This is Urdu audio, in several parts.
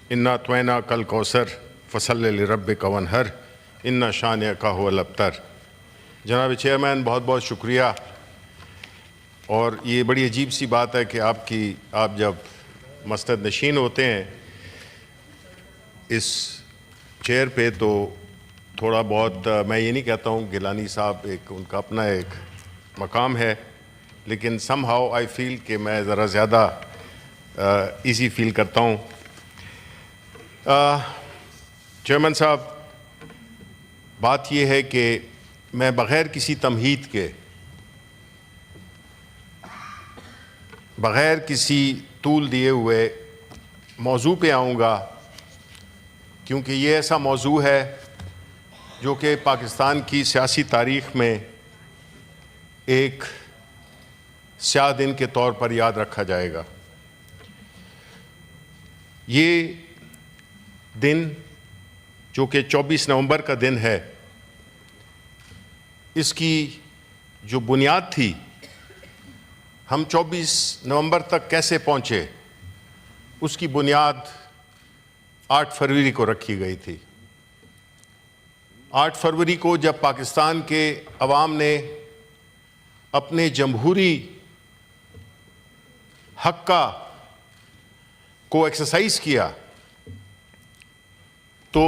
انا طوینا کل کوثر فصلی لربک وانحر ان شانئک ھو الابتر۔ جناب چیئرمین، بہت بہت شکریہ۔ اور یہ بڑی عجیب سی بات ہے کہ آپ جب مسند نشین ہوتے ہیں اس چیئر پہ تو تھوڑا بہت، میں یہ نہیں کہتا ہوں گیلانی صاحب ان کا اپنا ایک مقام ہے، لیکن سم ہاؤ آئی فیل کہ میں ذرا زیادہ ایزی فیل کرتا ہوں۔ چیئرمین صاحب، بات یہ ہے کہ میں بغیر کسی تمہید کے، بغیر کسی طول دیے ہوئے موضوع پہ آؤں گا، کیونکہ یہ ایسا موضوع ہے جو کہ پاکستان کی سیاسی تاریخ میں ایک سیاہ دن کے طور پر یاد رکھا جائے گا۔ یہ دن جو کہ 24 نومبر کا دن ہے، اس کی جو بنیاد تھی، ہم 24 نومبر تک کیسے پہنچے، اس کی بنیاد 8 فروری کو رکھی گئی تھی۔ 8 فروری کو جب پاکستان کے عوام نے اپنے جمہوری حق کو ایکسرسائز کیا، تو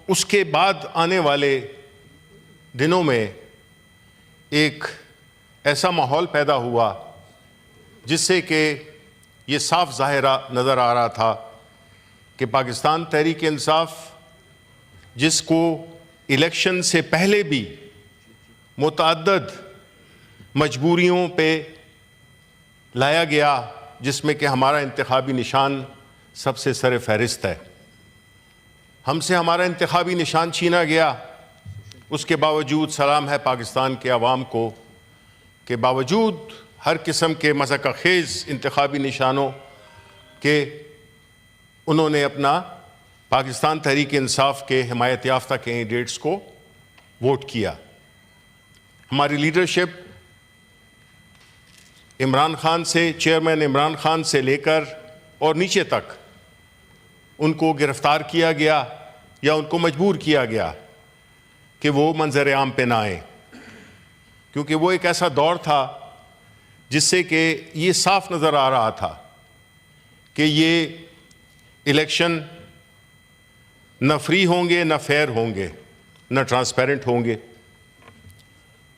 اس کے بعد آنے والے دنوں میں ایک ایسا ماحول پیدا ہوا جس سے کہ یہ صاف ظاہر نظر آ رہا تھا کہ پاکستان تحریک انصاف، جس کو الیکشن سے پہلے بھی متعدد مجبوریوں پہ لایا گیا، جس میں کہ ہمارا انتخابی نشان سب سے سر فہرست ہے، ہم سے ہمارا انتخابی نشان چھینا گیا۔ اس کے باوجود سلام ہے پاکستان کے عوام کو کہ باوجود ہر قسم کے مذاق خیز انتخابی نشانوں کے، انہوں نے اپنا پاکستان تحریک انصاف کے حمایت یافتہ کینڈیڈیٹس کو ووٹ کیا۔ ہماری لیڈرشپ عمران خان سے، چیئرمین عمران خان سے لے کر اور نیچے تک ان کو گرفتار کیا گیا یا ان کو مجبور کیا گیا کہ وہ منظر عام پہ نہ آئیں، کیونکہ وہ ایک ایسا دور تھا جس سے کہ یہ صاف نظر آ رہا تھا کہ یہ الیکشن نہ فری ہوں گے، نہ فیئر ہوں گے، نہ ٹرانسپیرنٹ ہوں گے۔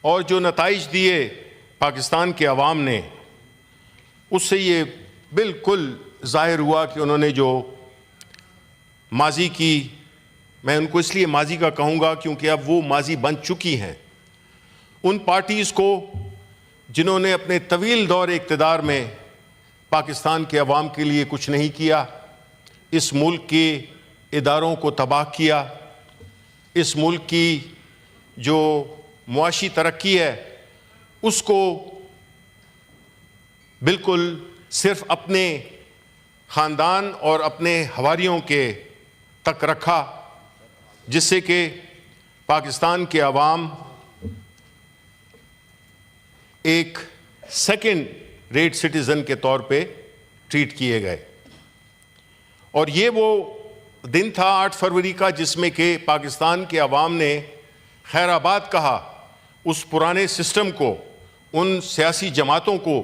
اور جو نتائج دیے پاکستان کے عوام نے، اس سے یہ بالکل ظاہر ہوا کہ انہوں نے جو ماضی کی، میں ان کو اس لیے ماضی کا کہوں گا کیونکہ اب وہ ماضی بن چکی ہیں، ان پارٹیز کو جنہوں نے اپنے طویل دور اقتدار میں پاکستان کے عوام کے لیے کچھ نہیں کیا، اس ملک کے اداروں کو تباہ کیا، اس ملک کی جو معاشی ترقی ہے اس کو بالکل صرف اپنے خاندان اور اپنے حواریوں کے تک رکھا، جس سے کہ پاکستان کے عوام ایک سیکنڈ ریٹ سٹیزن کے طور پہ ٹریٹ کیے گئے۔ اور یہ وہ دن تھا 8 فروری کا جس میں کہ پاکستان کے عوام نے خیر آباد کہا اس پرانے سسٹم کو، ان سیاسی جماعتوں کو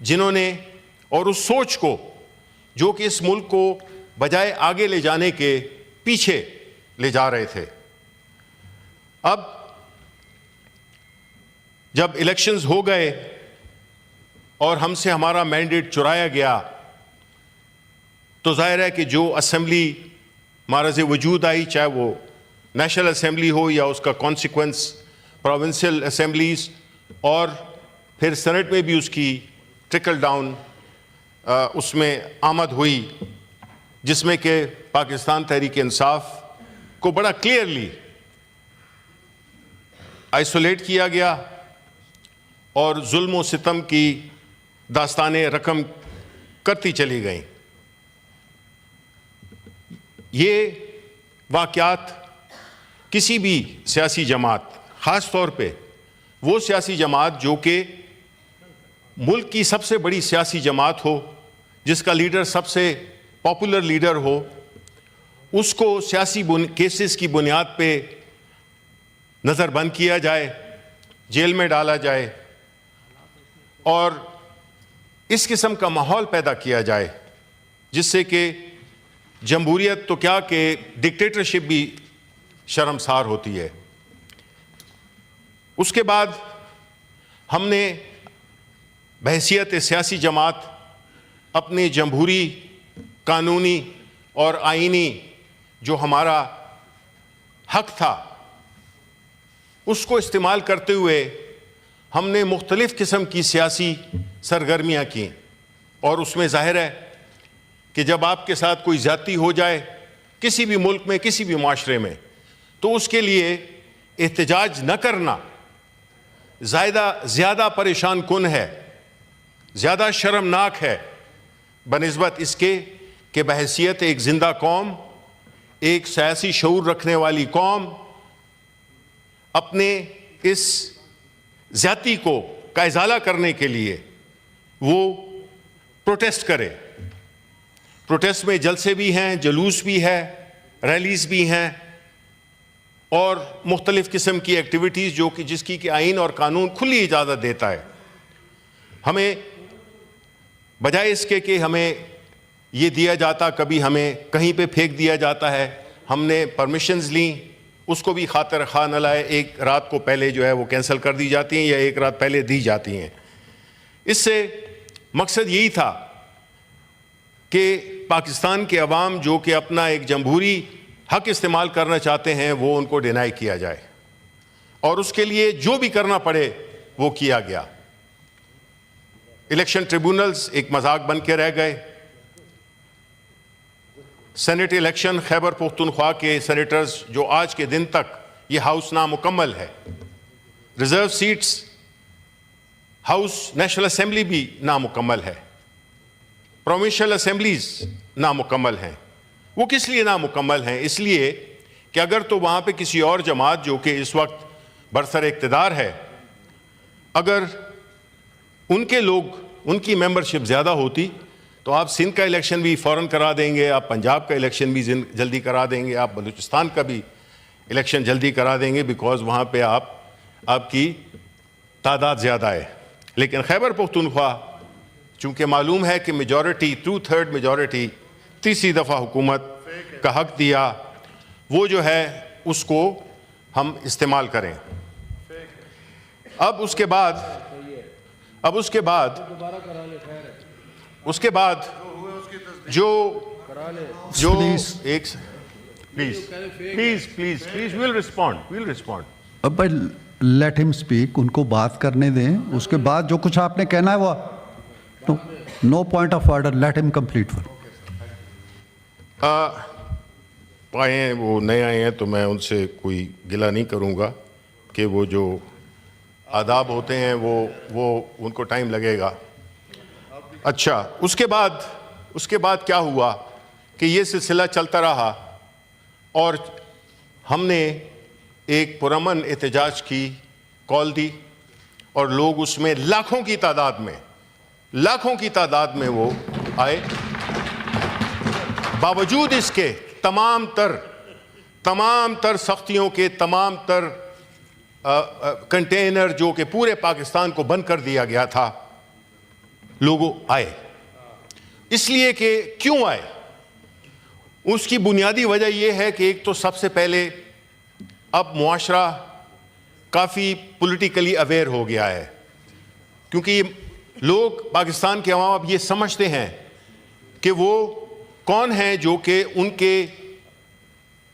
جنہوں نے، اور اس سوچ کو جو کہ اس ملک کو بجائے آگے لے جانے کے پیچھے لے جا رہے تھے۔ اب جب الیکشنز ہو گئے اور ہم سے ہمارا مینڈیٹ چرایا گیا، تو ظاہر ہے کہ جو اسمبلی معرض وجود آئی، چاہے وہ نیشنل اسمبلی ہو یا اس کا کانسیکوینس پروونشل اسمبلیز، اور پھر سینٹ میں بھی اس کی ٹرکل ڈاؤن اس میں آمد ہوئی، جس میں کہ پاکستان تحریک انصاف کو بڑا کلیئرلی آئسولیٹ کیا گیا اور ظلم و ستم کی داستانیں رقم کرتی چلی گئیں۔ یہ واقعات کسی بھی سیاسی جماعت، خاص طور پہ وہ سیاسی جماعت جو کہ ملک کی سب سے بڑی سیاسی جماعت ہو، جس کا لیڈر سب سے پاپولر لیڈر ہو، اس کو سیاسی کیسز کی بنیاد پہ نظر بند کیا جائے, جیل میں ڈالا جائے اور اس قسم کا ماحول پیدا کیا جائے جس سے کہ جمہوریت تو کیا کہ ڈکٹیٹرشپ بھی شرمسار ہوتی ہے. اس کے بعد ہم نے بحیثیت سیاسی جماعت اپنے جمہوری, قانونی اور آئینی جو ہمارا حق تھا اس کو استعمال کرتے ہوئے ہم نے مختلف قسم کی سیاسی سرگرمیاں کی. اور اس میں ظاہر ہے کہ جب آپ کے ساتھ کوئی زیادتی ہو جائے کسی بھی ملک میں, کسی بھی معاشرے میں, تو اس کے لیے احتجاج نہ کرنا زیادہ پریشان کن ہے, زیادہ شرمناک ہے بنسبت اس کے کہ بحیثیت ایک زندہ قوم, ایک سیاسی شعور رکھنے والی قوم اپنے اس زیادتی کا ازالہ کرنے کے لیے وہ پروٹیسٹ کرے. پروٹیسٹ میں جلسے بھی ہیں, جلوس بھی ہے, ریلیز بھی ہیں اور مختلف قسم کی ایکٹیویٹیز جو کہ جس کی کہ آئین اور قانون کھلی اجازت دیتا ہے. ہمیں بجائے اس کے کہ ہمیں یہ دیا جاتا, کبھی ہمیں کہیں پہ پھینک دیا جاتا ہے, ہم نے پرمیشنز لیں, اس کو بھی خاطر خواہ نہ لائے, ایک رات کو پہلے جو ہے وہ کینسل کر دی جاتی ہیں یا ایک رات پہلے دی جاتی ہیں. اس سے مقصد یہی تھا کہ پاکستان کے عوام جو کہ اپنا ایک جمہوری حق استعمال کرنا چاہتے ہیں وہ ان کو ڈینائی کیا جائے اور اس کے لیے جو بھی کرنا پڑے وہ کیا گیا. الیکشن ٹریبونلز ایک مذاق بن کے رہ گئے. سینٹ الیکشن خیبر پختونخوا کے سینیٹرز جو آج کے دن تک یہ ہاؤس نامکمل ہے, reserve seats house National Assembly بھی نامکمل ہے, پروونشل اسمبلیز نامکمل ہیں. وہ کس لیے نامکمل ہیں؟ اس لیے کہ اگر تو وہاں پہ کسی اور جماعت جو کہ اس وقت برسر اقتدار ہے, اگر ان کے لوگ, ان کی ممبرشپ زیادہ ہوتی تو آپ سندھ کا الیکشن بھی فوراً کرا دیں گے, آپ پنجاب کا الیکشن بھی جلدی کرا دیں گے, آپ بلوچستان کا بھی الیکشن جلدی کرا دیں گے, بیکاز وہاں پہ آپ کی تعداد زیادہ ہے. لیکن خیبر پختونخوا چونکہ معلوم ہے کہ میجورٹی, 2/3 میجورٹی, تیسری دفعہ حکومت کا حق دیا, وہ جو ہے اس کو ہم استعمال کریں. اب اس کے بعد جو ایک پلیز we'll respond. اب لیٹ ہم اسپیک, ان کو بات کرنے دیں, اس کے بعد جو کچھ آپ نے کہنا ہے وہ نو پوائنٹ آف آرڈر, لیٹ ہم کمپلیٹ. آئے وہ نئے آئے ہیں تو میں ان سے کوئی گلہ نہیں کروں گا کہ وہ جو آداب ہوتے ہیں وہ ان کو ٹائم لگے گا. اچھا, اس کے بعد کیا ہوا کہ یہ سلسلہ چلتا رہا اور ہم نے ایک پرامن احتجاج کی کال دی اور لوگ اس میں لاکھوں کی تعداد میں وہ آئے. باوجود اس کے تمام تر سختیوں کے, تمام تر کنٹینر جو کہ پورے پاکستان کو بند کر دیا گیا تھا, لوگوں آئے. اس لیے کہ کیوں آئے, اس کی بنیادی وجہ یہ ہے کہ ایک تو سب سے پہلے اب معاشرہ کافی پولیٹیکلی اویئر ہو گیا ہے, کیونکہ لوگ پاکستان کے عوام اب یہ سمجھتے ہیں کہ وہ کون ہیں جو کہ ان کے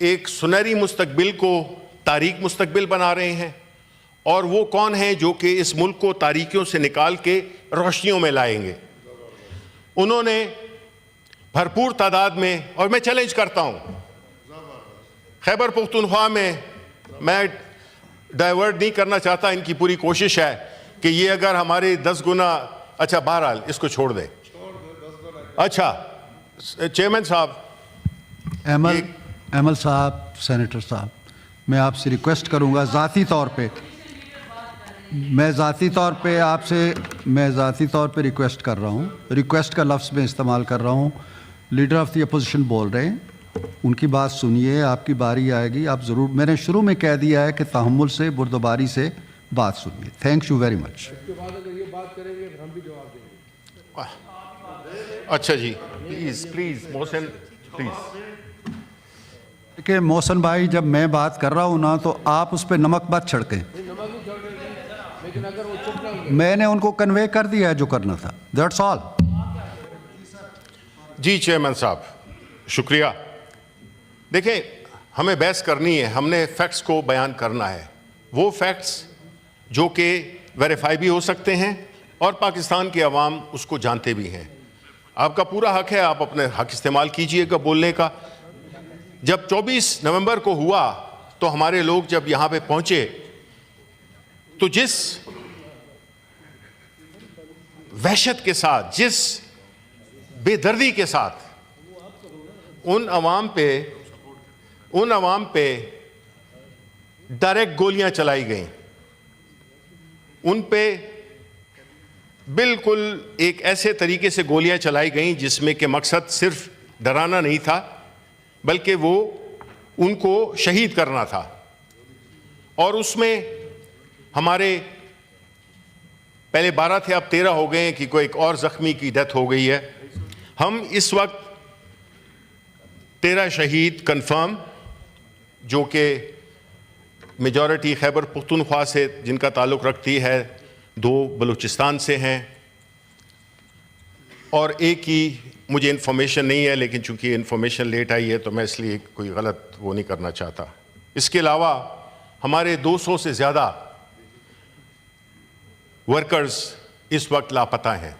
ایک سنہری مستقبل کو تاریک مستقبل بنا رہے ہیں, اور وہ کون ہیں جو کہ اس ملک کو تاریکیوں سے نکال کے روشنیوں میں لائیں گے. انہوں نے بھرپور تعداد میں, اور میں چیلنج کرتا ہوں, خیبر پختونخوا میں ڈائیورٹ نہیں کرنا چاہتا, ان کی پوری کوشش ہے کہ یہ اگر ہمارے 10 گنا, اچھا بہرحال اس کو چھوڑ دیں. اچھا چیئرمین صاحب, ایمل صاحب, سینیٹر صاحب, میں آپ سے ریکویسٹ کروں گا ذاتی طور پہ ریکویسٹ کر رہا ہوں, ریکویسٹ کا لفظ میں استعمال کر رہا ہوں. لیڈر آف دی اپوزیشن بول رہے ہیں, ان کی بات سنیے, آپ کی باری آئے گی, آپ ضرور, میں نے شروع میں کہہ دیا ہے کہ تحمل سے, بردباری سے بات سنیے. Thank you very much. اس کے بعد اگر یہ بات کریں گے ہم بھی جواب دیں گے. اچھا جی, پلیز محسن پلیز. کہ محسن بھائی, جب میں بات کر رہا ہوں نا تو آپ اس پہ نمک مت چھڑکیں. نمک نہیں چھوڑ دیں گے, لیکن اگر وہ چپ رہیں گے. میں نے ان کو کنوے کر دیا ہے جو کرنا تھا. That's all. جی چیئرمین صاحب شکریہ. دیکھیں ہمیں بحث کرنی ہے, ہم نے فیکٹس کو بیان کرنا ہے, وہ فیکٹس جو کہ ویریفائی بھی ہو سکتے ہیں اور پاکستان کے عوام اس کو جانتے بھی ہیں. آپ کا پورا حق ہے, آپ اپنے حق استعمال کیجئے گا بولنے کا. جب 24 نومبر کو ہوا تو ہمارے لوگ جب یہاں پہ پہنچے تو جس وحشت کے ساتھ, جس بے دردی کے ساتھ ان عوام پہ ڈائریکٹ گولیاں چلائی گئیں, ان پہ بالکل ایک ایسے طریقے سے گولیاں چلائی گئیں جس میں کہ مقصد صرف ڈرانا نہیں تھا بلکہ وہ ان کو شہید کرنا تھا. اور اس میں ہمارے پہلے 12 تھے, اب 13 ہو گئے ہیں کہ کوئی ایک اور زخمی کی ڈیتھ ہو گئی ہے. ہم اس وقت 13 شہید کنفرم, جو کہ میجورٹی خیبر پختونخوا سے جن کا تعلق رکھتی ہے, 2 بلوچستان سے ہیں اور ایک کی مجھے انفارمیشن نہیں ہے, لیکن چونکہ انفارمیشن لیٹ آئی ہے تو میں اس لیے کوئی غلط وہ نہیں کرنا چاہتا. اس کے علاوہ ہمارے 200 سے زیادہ ورکرز اس وقت لاپتہ ہیں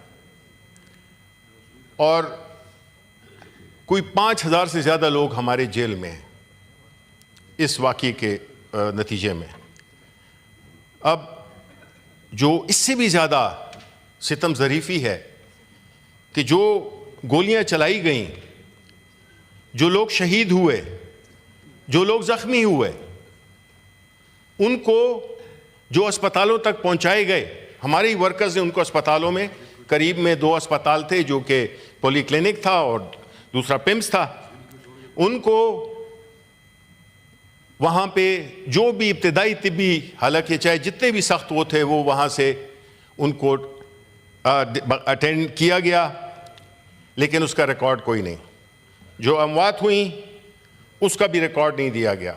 اور کوئی 5000 سے زیادہ لوگ ہمارے جیل میں ہیں اس واقعے کے نتیجے میں. اب جو اس سے بھی زیادہ ستم ظریفی ہے کہ جو گولیاں چلائی گئیں, جو لوگ شہید ہوئے, جو لوگ زخمی ہوئے, ان کو جو اسپتالوں تک پہنچائے گئے, ہمارے ہی ورکرز نے ان کو اسپتالوں میں, قریب میں 2 اسپتال تھے جو کہ پولی کلینک تھا اور دوسرا پیمس تھا, ان کو وہاں پہ جو بھی ابتدائی طبی, حالانکہ چاہے جتنے بھی سخت وہ تھے, وہ وہاں سے ان کو اٹینڈ کیا گیا, لیکن اس کا ریکارڈ کوئی نہیں. جو اموات ہوئیں اس کا بھی ریکارڈ نہیں دیا گیا.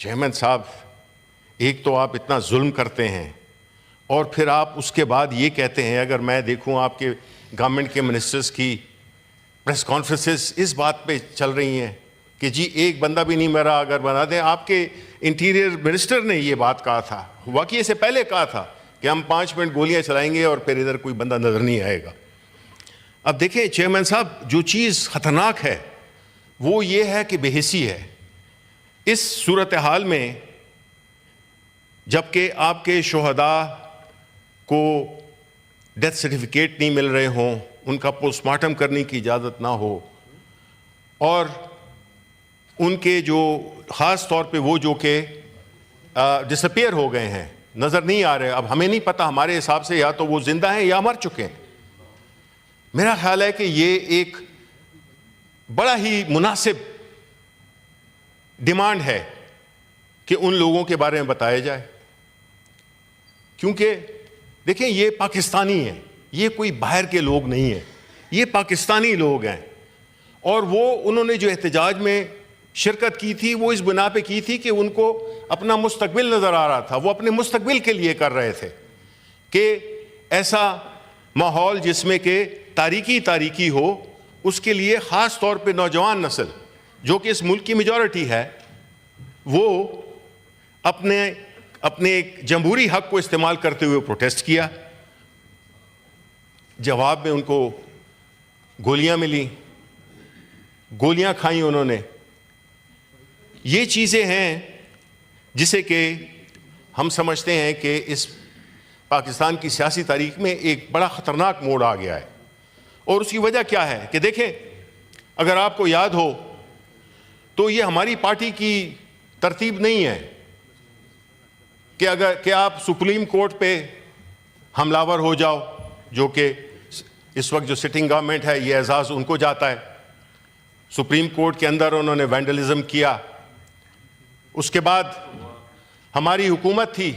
چیئرمین صاحب, ایک تو آپ اتنا ظلم کرتے ہیں اور پھر آپ اس کے بعد یہ کہتے ہیں, اگر میں دیکھوں آپ کے گورنمنٹ کے منسٹرز کی پریس کانفرنسز اس بات پہ چل رہی ہیں کہ جی ایک بندہ بھی نہیں مرا, اگر بنا دیں. آپ کے انٹیریئر منسٹر نے یہ بات کہا تھا, واقعی سے پہلے کہا تھا کہ ہم 5 منٹ گولیاں چلائیں گے اور پھر ادھر کوئی بندہ نظر نہیں آئے گا. اب دیکھیں چیئرمین صاحب, جو چیز خطرناک ہے وہ یہ ہے کہ بے حسی ہے. اس صورتحال میں جبکہ آپ کے شہداء کو ڈیتھ سرٹیفکیٹ نہیں مل رہے ہوں, ان کا پوسٹ مارٹم کرنے کی اجازت نہ ہو, اور ان کے جو خاص طور پہ وہ جو کہ ڈس اپیئر ہو گئے ہیں, نظر نہیں آ رہے, اب ہمیں نہیں پتہ, ہمارے حساب سے یا تو وہ زندہ ہیں یا مر چکے ہیں. میرا خیال ہے کہ یہ ایک بڑا ہی مناسب ڈیمانڈ ہے کہ ان لوگوں کے بارے میں بتایا جائے, کیونکہ دیکھیں یہ پاکستانی ہیں, یہ کوئی باہر کے لوگ نہیں ہیں, یہ پاکستانی لوگ ہیں. اور وہ انہوں نے جو احتجاج میں شرکت کی تھی وہ اس بنا پہ کی تھی کہ ان کو اپنا مستقبل نظر آ رہا تھا, وہ اپنے مستقبل کے لیے کر رہے تھے کہ ایسا ماحول جس میں کہ تاریکی ہو, اس کے لیے خاص طور پہ نوجوان نسل جو کہ اس ملک کی میجورٹی ہے, وہ اپنے ایک جمہوری حق کو استعمال کرتے ہوئے پروٹیسٹ کیا. جواب میں ان کو گولیاں ملی, گولیاں کھائیں انہوں نے. یہ چیزیں ہیں جسے کہ ہم سمجھتے ہیں کہ اس پاکستان کی سیاسی تاریخ میں ایک بڑا خطرناک موڑ آ گیا ہے. اور اس کی وجہ کیا ہے کہ دیکھیں, اگر آپ کو یاد ہو تو یہ ہماری پارٹی کی ترتیب نہیں ہے کہ آپ سپریم کورٹ پہ حملہ ہو جاؤ, جو کہ اس وقت جو سٹنگ گورنمنٹ ہے یہ اعزاز ان کو جاتا ہے. سپریم کورٹ کے اندر انہوں نے وینڈلزم کیا. اس کے بعد ہماری حکومت تھی,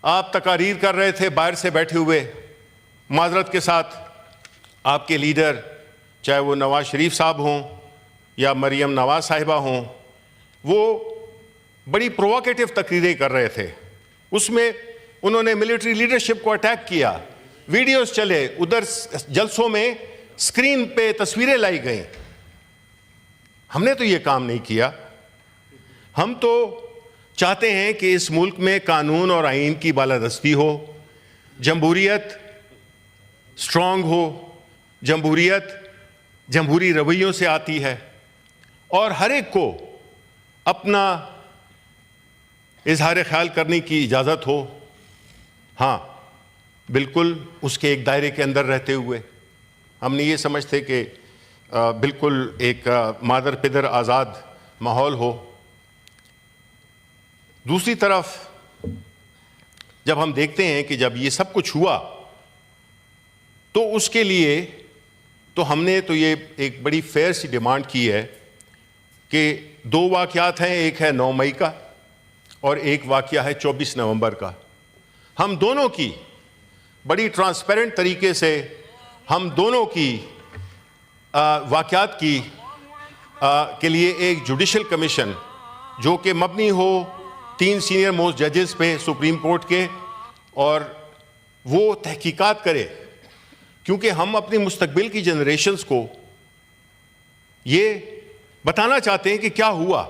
آپ تقاریر کر رہے تھے باہر سے بیٹھے ہوئے, معذرت کے ساتھ آپ کے لیڈر چاہے وہ نواز شریف صاحب ہوں یا مریم نواز صاحبہ ہوں, وہ بڑی پرووکیٹو تقریریں کر رہے تھے. اس میں انہوں نے ملٹری لیڈرشپ کو اٹیک کیا, ویڈیوز چلے, ادھر جلسوں میں اسکرین پہ تصویریں لائی گئیں. ہم نے تو یہ کام نہیں کیا. ہم تو چاہتے ہیں کہ اس ملک میں قانون اور آئین کی بالادستی ہو, جمہوریت اسٹرانگ ہو. جمہوریت جمہوری رویوں سے آتی ہے اور ہر ایک کو اپنا اظہار خیال کرنے کی اجازت ہو, ہاں بالکل اس کے ایک دائرے کے اندر رہتے ہوئے. ہم نے یہ سمجھتے کہ بالکل ایک مادر پدر آزاد ماحول ہو. دوسری طرف جب ہم دیکھتے ہیں کہ جب یہ سب کچھ ہوا تو اس کے لیے تو ہم نے تو یہ ایک بڑی فیئر سی ڈیمانڈ کی ہے کہ 2 واقعات ہیں, ایک ہے 9 مئی کا اور ایک واقعہ ہے 24 نومبر کا. ہم دونوں کی بڑی ٹرانسپیرنٹ طریقے سے ہم دونوں کی واقعات کی کے لیے ایک جوڈیشل کمیشن جو کہ مبنی ہو 3 سینئر موسٹ ججز پہ سپریم کورٹ کے, اور وہ تحقیقات کرے, کیونکہ ہم اپنی مستقبل کی جنریشنز کو یہ بتانا چاہتے ہیں کہ کیا ہوا,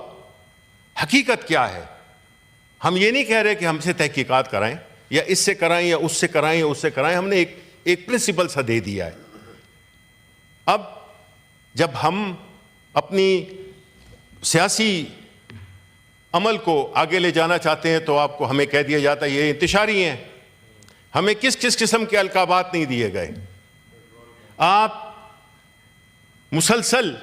حقیقت کیا ہے. ہم یہ نہیں کہہ رہے کہ ہم سے تحقیقات کرائیں یا اس سے کرائیں یا اس سے کرائیں یا اس سے کرائیں. ہم نے ایک پرنسپل سا دے دیا ہے. اب جب ہم اپنی سیاسی عمل کو آگے لے جانا چاہتے ہیں تو آپ کو ہمیں کہہ دیا جاتا ہے یہ انتشاری ہیں. ہمیں کس قسم کے القابات نہیں دیے گئے. آپ مسلسل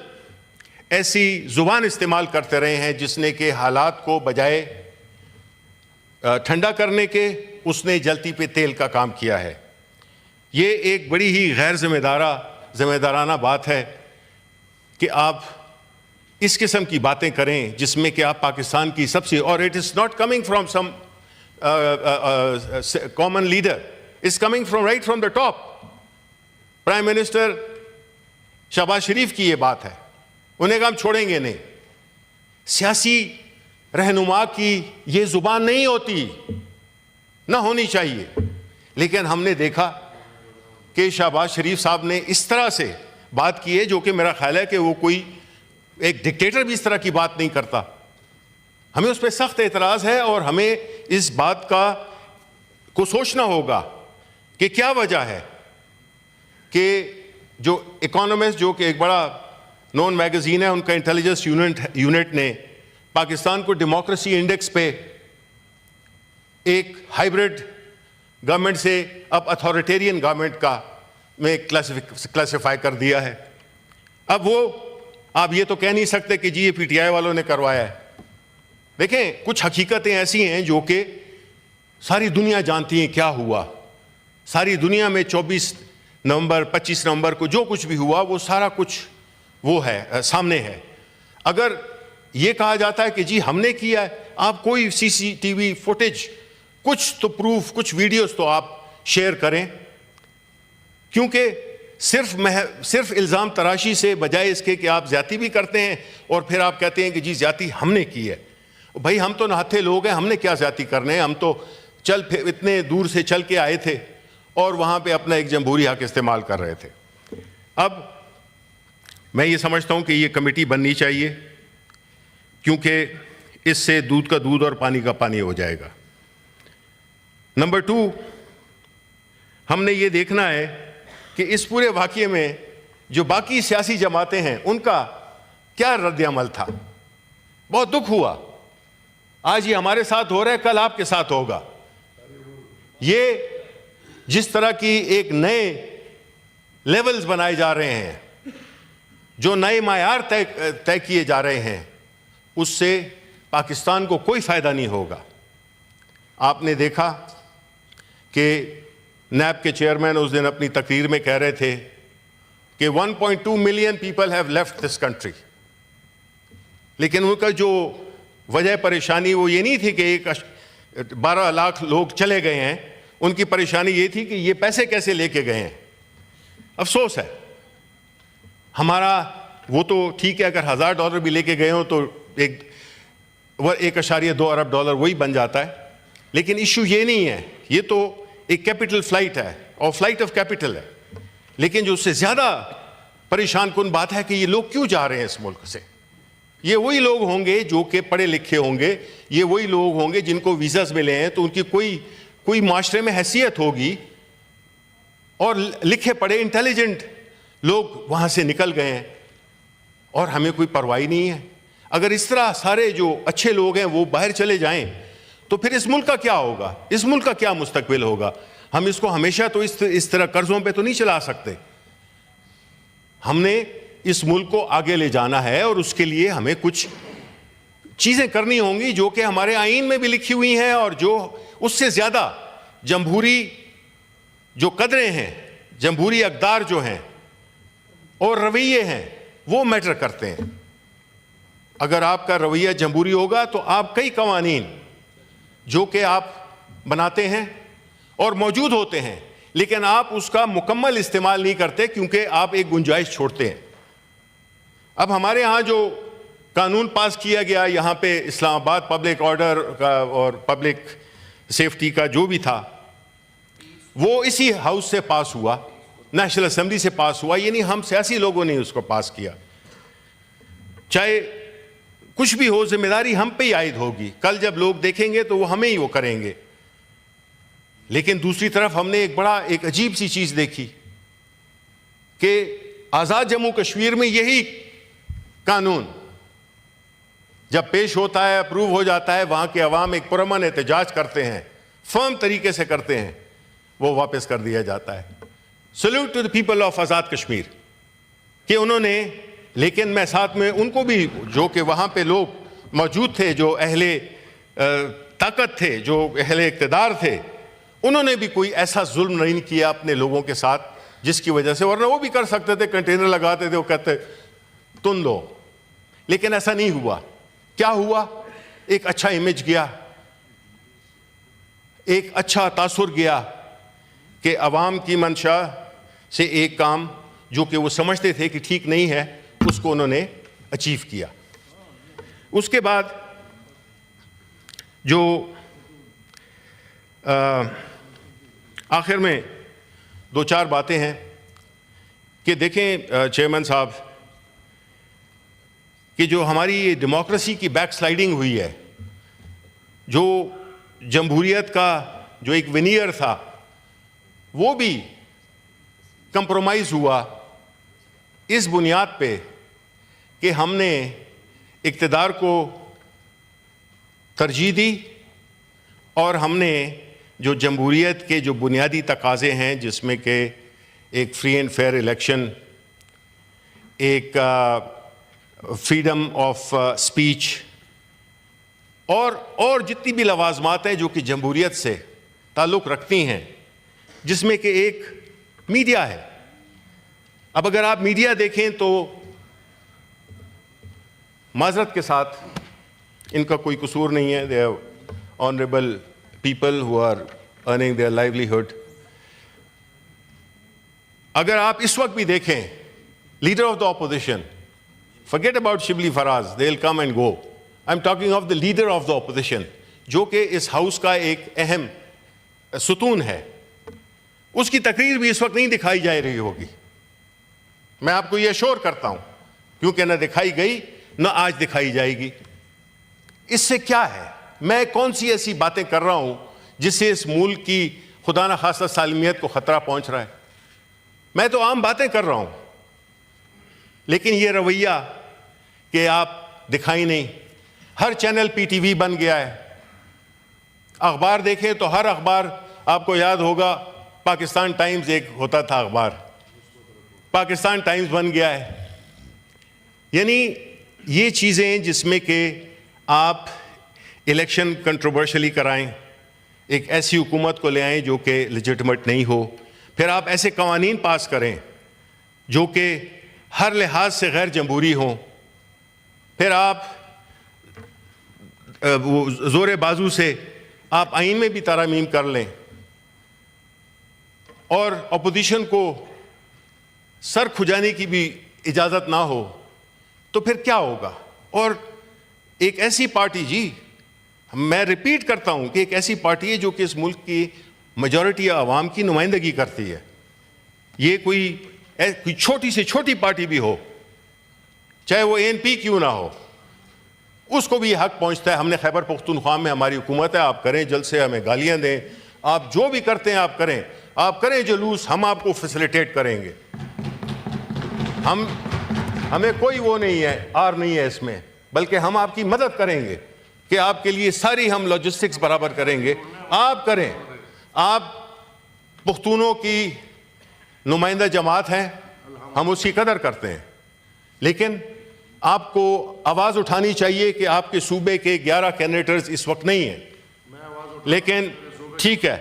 ایسی زبان استعمال کرتے رہے ہیں جس نے کہ حالات کو بجائے ٹھنڈا کرنے کے اس نے جلتی پہ تیل کا کام کیا ہے. یہ ایک بڑی ہی غیر ذمہ دارانہ بات ہے کہ آپ اس قسم کی باتیں کریں جس میں کہ آپ پاکستان کی سب سے, اور it is not coming from some common leader, it's coming from right from the top. Prime minister Shehbaz Sharif کی یہ بات ہے, انہیں کہا ہم چھوڑیں گے نہیں. سیاسی رہنما کی یہ زبان نہیں ہوتی, نہ ہونی چاہیے, لیکن ہم نے دیکھا کہ شہباز شریف صاحب نے اس طرح سے بات کی ہے جو کہ میرا خیال ہے کہ وہ کوئی ایک ڈکٹیٹر بھی اس طرح کی بات نہیں کرتا. ہمیں اس پہ سخت اعتراض ہے اور ہمیں اس بات کو سوچنا ہوگا کہ کیا وجہ ہے کہ جو اکانومسٹ جو کہ ایک بڑا نون میگزین ہے, ان کا انٹیلیجنس یونٹ نے پاکستان کو ڈیموکریسی انڈیکس پہ ایک ہائیبرڈ گورنمنٹ سے اب اتھارٹیرین گورنمنٹ کا میں کلاسیفائی کر دیا ہے. اب وہ آپ یہ تو کہہ نہیں سکتے کہ جی یہ پی ٹی آئی والوں نے کروایا ہے. دیکھیں کچھ حقیقتیں ایسی ہیں جو کہ ساری دنیا جانتی ہیں کیا ہوا. ساری دنیا میں 24 نومبر 25 نومبر کو جو کچھ بھی ہوا وہ سارا کچھ وہ ہے سامنے ہے. اگر یہ کہا جاتا ہے کہ جی ہم نے کیا ہے, آپ کوئی سی سی ٹی وی فوٹیج, کچھ تو پروف, کچھ ویڈیوز تو آپ شیئر کریں, کیونکہ صرف الزام تراشی سے بجائے اس کے کہ آپ زیادتی بھی کرتے ہیں اور پھر آپ کہتے ہیں کہ جی زیادتی ہم نے کی ہے. بھائی ہم تو نہتے لوگ ہیں, ہم نے کیا زیادتی کرنے ہیں, ہم تو اتنے دور سے چل کے آئے تھے اور وہاں پہ اپنا ایک جمہوری حق استعمال کر رہے تھے. اب میں یہ سمجھتا ہوں کہ یہ کمیٹی بننی چاہیے کیونکہ اس سے دودھ کا دودھ اور پانی کا پانی ہو جائے گا. نمبر 2, ہم نے یہ دیکھنا ہے کہ اس پورے واقعے میں جو باقی سیاسی جماعتیں ہیں ان کا کیا رد عمل تھا. بہت دکھ ہوا. آج یہ ہمارے ساتھ ہو رہا ہے, کل آپ کے ساتھ ہوگا. یہ جس طرح کی ایک نئے لیولز بنائے جا رہے ہیں, جو نئے معیار طے کیے جا رہے ہیں, اس سے پاکستان کو کوئی فائدہ نہیں ہوگا. آپ نے دیکھا کہ نیب کے چیئرمین اس دن اپنی تقریر میں کہہ رہے تھے کہ 1.2 million people have left this country. لیکن ان کا جو وجہ پریشانی وہ یہ نہیں تھی کہ 12 لاکھ لوگ چلے گئے ہیں, ان کی پریشانی یہ تھی کہ یہ پیسے کیسے لے کے گئے ہیں. افسوس ہے ہمارا, وہ تو ٹھیک ہے اگر $1000 بھی لے کے گئے ہوں تو 1.2 ارب ڈالر وہی بن جاتا ہے. لیکن ایشو یہ نہیں ہے, یہ تو ایک کیپٹل فلائٹ ہے اور فلائٹ آف کیپٹل ہے. لیکن جو اس سے زیادہ پریشان کن بات ہے کہ یہ لوگ کیوں جا رہے ہیں اس ملک سے. یہ وہی لوگ ہوں گے جو کہ پڑھے لکھے ہوں گے, یہ وہی لوگ ہوں گے جن کو ویزاز ملے ہیں, تو ان کی کوئی معاشرے میں حیثیت ہوگی, اور لکھے پڑھے انٹیلیجنٹ لوگ وہاں سے نکل گئے ہیں اور ہمیں کوئی پرواہ نہیں ہے. اگر اس طرح سارے جو اچھے لوگ ہیں وہ باہر چلے جائیں تو پھر اس ملک کا کیا ہوگا, اس ملک کا کیا مستقبل ہوگا. ہم اس کو ہمیشہ تو اس طرح قرضوں پہ تو نہیں چلا سکتے. ہم نے اس ملک کو آگے لے جانا ہے اور اس کے لیے ہمیں کچھ چیزیں کرنی ہوں گی جو کہ ہمارے آئین میں بھی لکھی ہوئی ہیں, اور جو اس سے زیادہ جمہوری جو قدریں ہیں, جمہوری اقدار جو ہیں اور رویے ہیں وہ میٹر کرتے ہیں. اگر آپ کا رویہ جمہوری ہوگا تو آپ کئی قوانین جو کہ آپ بناتے ہیں اور موجود ہوتے ہیں, لیکن آپ اس کا مکمل استعمال نہیں کرتے کیونکہ آپ ایک گنجائش چھوڑتے ہیں. اب ہمارے ہاں جو قانون پاس کیا گیا یہاں پہ اسلام آباد پبلک آرڈر کا اور پبلک سیفٹی کا جو بھی تھا, وہ اسی ہاؤس سے پاس ہوا, نیشنل اسمبلی سے پاس ہوا. یعنی ہم سیاسی لوگوں نے اس کو پاس کیا. چاہے کچھ بھی ہو, ذمہ داری ہم پہ ہی عائد ہوگی. کل جب لوگ دیکھیں گے تو وہ ہمیں ہی وہ کریں گے. لیکن دوسری طرف ہم نے ایک عجیب سی چیز دیکھی کہ آزاد جموں کشمیر میں یہی قانون جب پیش ہوتا ہے, اپروو ہو جاتا ہے, وہاں کے عوام ایک پرامن احتجاج کرتے ہیں, فرم طریقے سے کرتے ہیں, وہ واپس کر دیا جاتا ہے. Salute to the people of Azad Kashmir کہ انہوں نے, لیکن میں ساتھ میں ان کو بھی جو کہ وہاں پہ لوگ موجود تھے جو اہل طاقت تھے, جو اہل اقتدار تھے, انہوں نے بھی کوئی ایسا ظلم نہیں کیا اپنے لوگوں کے ساتھ جس کی وجہ سے, ورنہ وہ بھی کر سکتے تھے, کنٹینر لگاتے تھے, وہ کہتے تن لو. لیکن ایسا نہیں ہوا. کیا ہوا؟ ایک اچھا امیج گیا, ایک اچھا تاثر گیا کہ عوام کی منشا سے ایک کام جو کہ وہ سمجھتے تھے کہ ٹھیک نہیں ہے اس کو انہوں نے اچیو کیا. اس کے بعد جو آخر میں 2-4 باتیں ہیں کہ دیکھیں چیئرمین صاحب کہ جو ہماری یہ ڈیموکریسی کی بیک سلائیڈنگ ہوئی ہے, جو جمہوریت کا جو ایک ونیئر تھا وہ بھی کمپرومائز ہوا اس بنیاد پہ کہ ہم نے اقتدار کو ترجیح دی اور ہم نے جو جمہوریت کے جو بنیادی تقاضے ہیں جس میں کہ ایک فری اینڈ فیئر الیکشن, ایک فریڈم آف اسپیچ اور جتنی بھی لوازمات ہیں جو کہ جمہوریت سے تعلق رکھتی ہیں, جس میں کہ ایک میڈیا ہے. اب اگر آپ میڈیا دیکھیں تو معذرت کے ساتھ ان کا کوئی قصور نہیں ہے, they are honorable people who are earning their livelihood. اگر آپ اس وقت بھی دیکھیں leader of the opposition, forget about Shibli Faraz, they'll come and go. I'm talking of the leader of the opposition, جو کہ اس ہاؤس کا ایک اہم ستون ہے. اس کی تقریر بھی اس وقت نہیں دکھائی جا رہی ہوگی. میں آپ کو یہ ایشور کرتا ہوں, کیونکہ نہ دکھائی گئی نہ آج دکھائی جائے گی. اس سے کیا ہے؟ میں کون سی ایسی باتیں کر رہا ہوں جس سے اس ملک کی خدا نہ خواستہ سالمیت کو خطرہ پہنچ رہا ہے؟ میں تو عام باتیں کر رہا ہوں, لیکن یہ رویہ کہ آپ دکھائی نہیں. ہر چینل پی ٹی وی بن گیا ہے. اخبار دیکھیں تو ہر اخبار, آپ کو یاد ہوگا پاکستان ٹائمز ایک ہوتا تھا اخبار, پاکستان ٹائمز بن گیا ہے. یعنی یہ چیزیں جس میں کہ آپ الیکشن کنٹروورشلی کرائیں, ایک ایسی حکومت کو لے آئیں جو کہ لیجٹمیٹ نہیں ہو, پھر آپ ایسے قوانین پاس کریں جو کہ ہر لحاظ سے غیر جمہوری ہوں، پھر آپ زور بازو سے آپ آئین میں بھی ترامیم کر لیں اور اپوزیشن کو سر کھجانے کی بھی اجازت نہ ہو، تو پھر کیا ہوگا؟ اور ایک ایسی پارٹی، جی میں ریپیٹ کرتا ہوں کہ ایک ایسی پارٹی ہے جو کہ اس ملک کی میجورٹی عوام کی نمائندگی کرتی ہے. یہ کوئی چھوٹی سے چھوٹی پارٹی بھی ہو، چاہے وہ ANP کیوں نہ ہو، اس کو بھی یہ حق پہنچتا ہے. ہم نے خیبر پختونخوا میں ہماری حکومت ہے، آپ کریں جلد سے، ہمیں گالیاں دیں، آپ جو بھی کرتے ہیں آپ کریں جلوس، ہم آپ کو فیسیلیٹیٹ کریں گے. ہمیں کوئی وہ نہیں ہے، آر نہیں ہے اس میں، بلکہ ہم آپ کی مدد کریں گے کہ آپ کے لیے ساری ہم لاجسٹکس برابر کریں گے. آپ کریں، آپ پختونوں کی نمائندہ جماعت ہیں، ہم اس کی قدر کرتے ہیں، لیکن آپ کو آواز اٹھانی چاہیے کہ آپ کے صوبے کے 11 کینڈیڈیٹس اس وقت نہیں ہیں، لیکن ٹھیک ہے.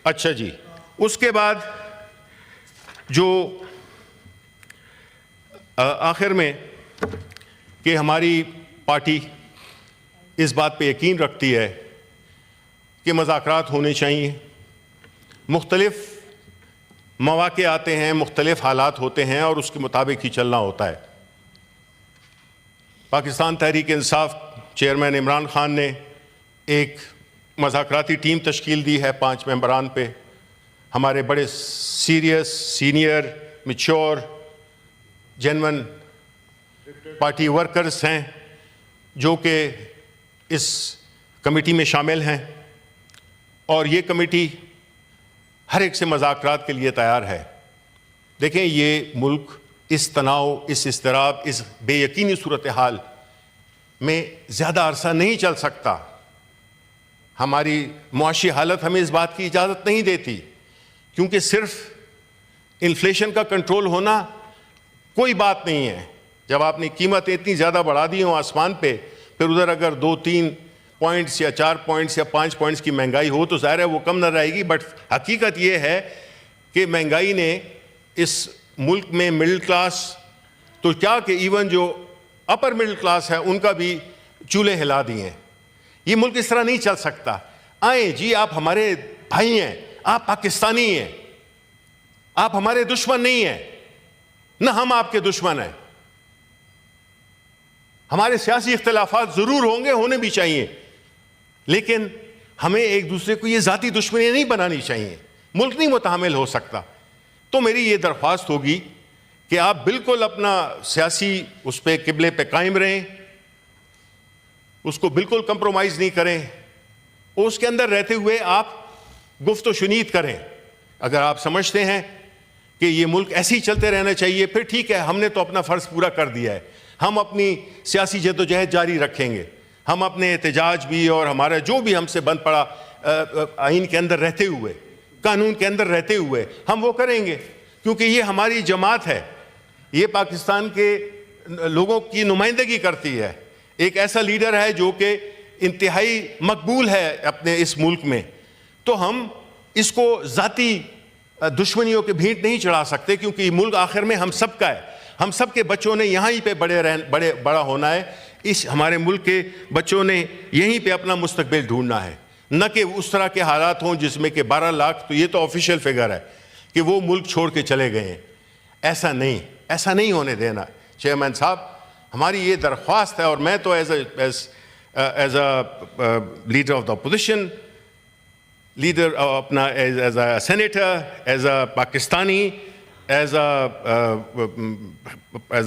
اچھا جی، اس کے بعد جو آخر میں کہ ہماری پارٹی اس بات پہ یقین رکھتی ہے کہ مذاکرات ہونے چاہیے. مختلف مواقع آتے ہیں، مختلف حالات ہوتے ہیں اور اس کے مطابق ہی چلنا ہوتا ہے. پاکستان تحریک انصاف چیئرمین عمران خان نے ایک مذاکراتی ٹیم تشکیل دی ہے 5 ممبران پہ. ہمارے بڑے serious, senior, mature, genuine party workers ہیں جو کہ اس کمیٹی میں شامل ہیں، اور یہ کمیٹی ہر ایک سے مذاکرات کے لیے تیار ہے. دیکھیں، یہ ملک اس تناؤ، اس اضطراب، اس بے یقینی صورتحال میں زیادہ عرصہ نہیں چل سکتا. ہماری معاشی حالت ہمیں اس بات کی اجازت نہیں دیتی، کیونکہ صرف انفلیشن کا کنٹرول ہونا کوئی بات نہیں ہے. جب آپ نے قیمتیں اتنی زیادہ بڑھا دی ہوں آسمان پہ، پھر ادھر اگر 2-3 پوائنٹس یا 4 پوائنٹس یا 5 پوائنٹس کی مہنگائی ہو تو ظاہر ہے وہ کم نہ رہے گی. بٹ حقیقت یہ ہے کہ مہنگائی نے اس ملک میں مڈل کلاس تو کیا کہ ایون جو اپر مڈل کلاس ہے ان کا بھی چولہے ہلا دیے ہیں. یہ ملک اس طرح نہیں چل سکتا. آئیں جی، آپ ہمارے بھائی ہیں، آپ پاکستانی ہیں، آپ ہمارے دشمن نہیں ہیں، نہ ہم آپ کے دشمن ہیں. ہمارے سیاسی اختلافات ضرور ہوں گے، ہونے بھی چاہیے، لیکن ہمیں ایک دوسرے کو یہ ذاتی دشمنی نہیں بنانی چاہیے. ملک نہیں متحمل ہو سکتا. تو میری یہ درخواست ہوگی کہ آپ بالکل اپنا سیاسی اس پہ قبلے پہ قائم رہیں، اس کو بالکل کمپرومائز نہیں کریں، اور اس کے اندر رہتے ہوئے آپ گفت و شنید کریں. اگر آپ سمجھتے ہیں کہ یہ ملک ایسے ہی چلتے رہنا چاہیے، پھر ٹھیک ہے، ہم نے تو اپنا فرض پورا کر دیا ہے. ہم اپنی سیاسی جدوجہد جاری رکھیں گے. ہم اپنے احتجاج بھی اور ہمارا جو بھی ہم سے بند پڑا آئین کے اندر رہتے ہوئے، قانون کے اندر رہتے ہوئے ہم وہ کریں گے، کیونکہ یہ ہماری جماعت ہے، یہ پاکستان کے لوگوں کی نمائندگی کرتی ہے. ایک ایسا لیڈر ہے جو کہ انتہائی مقبول ہے اپنے اس ملک میں. تو ہم اس کو ذاتی دشمنیوں کے بھینٹ نہیں چڑھا سکتے، کیونکہ یہ ملک آخر میں ہم سب کا ہے. ہم سب کے بچوں نے یہاں ہی پہ بڑا ہونا ہے. اس ہمارے ملک کے بچوں نے یہیں پہ اپنا مستقبل ڈھونڈنا ہے، نہ کہ اس طرح کے حالات ہوں جس میں کہ 12 لاکھ، تو یہ تو آفیشیل فگر ہے کہ وہ ملک چھوڑ کے چلے گئے ہیں. ایسا نہیں ہونے دینا. چیئرمین صاحب، ہماری یہ درخواست ہے، اور میں تو as a leader of the opposition, leader اپنا as a senator, as a Pakistani, as a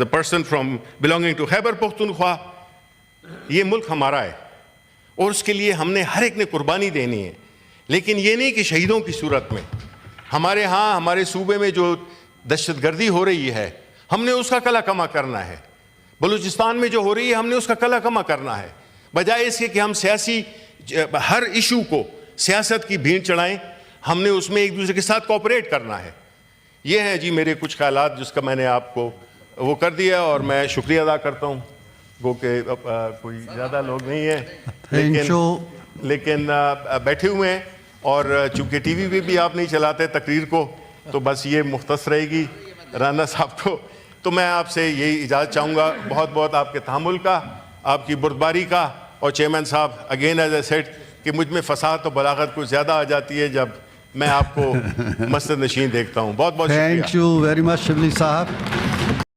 person from belonging to Khyber Pakhtunkhwa, یہ ملک ہمارا ہے اور اس کے لیے ہم نے ہر ایک نے قربانی دینی ہے. لیکن یہ نہیں کہ شہیدوں کی صورت میں. ہمارے ہاں ہمارے صوبے میں جو دہشت گردی ہو رہی ہے، ہم نے اس کا کلا کما کرنا ہے. بلوچستان میں جو ہو رہی ہے، ہم نے اس کا کلا کما کرنا ہے. بجائے اس کے کہ ہم سیاسی ہر ایشو کو سیاست کی بھینٹ چڑھائیں، ہم نے اس میں ایک دوسرے کے ساتھ کوآپریٹ کرنا ہے. یہ ہیں جی میرے کچھ خیالات جس کا میں نے آپ کو وہ کر دیا، اور میں شکریہ ادا کرتا ہوں. گو کہ کوئی زیادہ لوگ نہیں ہیں لیکن بیٹھے ہوئے ہیں، اور چونکہ ٹی وی پہ بھی آپ نہیں چلاتے تقریر کو، تو بس یہ مختص رہے گی. رانا صاحب کو. تو میں آپ سے یہی اجازت چاہوں گا, بہت بہت آپ کے تحمل کا, آپ کی بردباری کا. اور چیئرمین صاحب اگین ایز اے سیڈ کہ مجھ میں فصاحت و بلاغت کچھ زیادہ آ جاتی ہے جب میں آپ کو مسجد نشین دیکھتا ہوں. بہت بہت شکریہ. تھینک یو ویری مچ شبلی صاحب.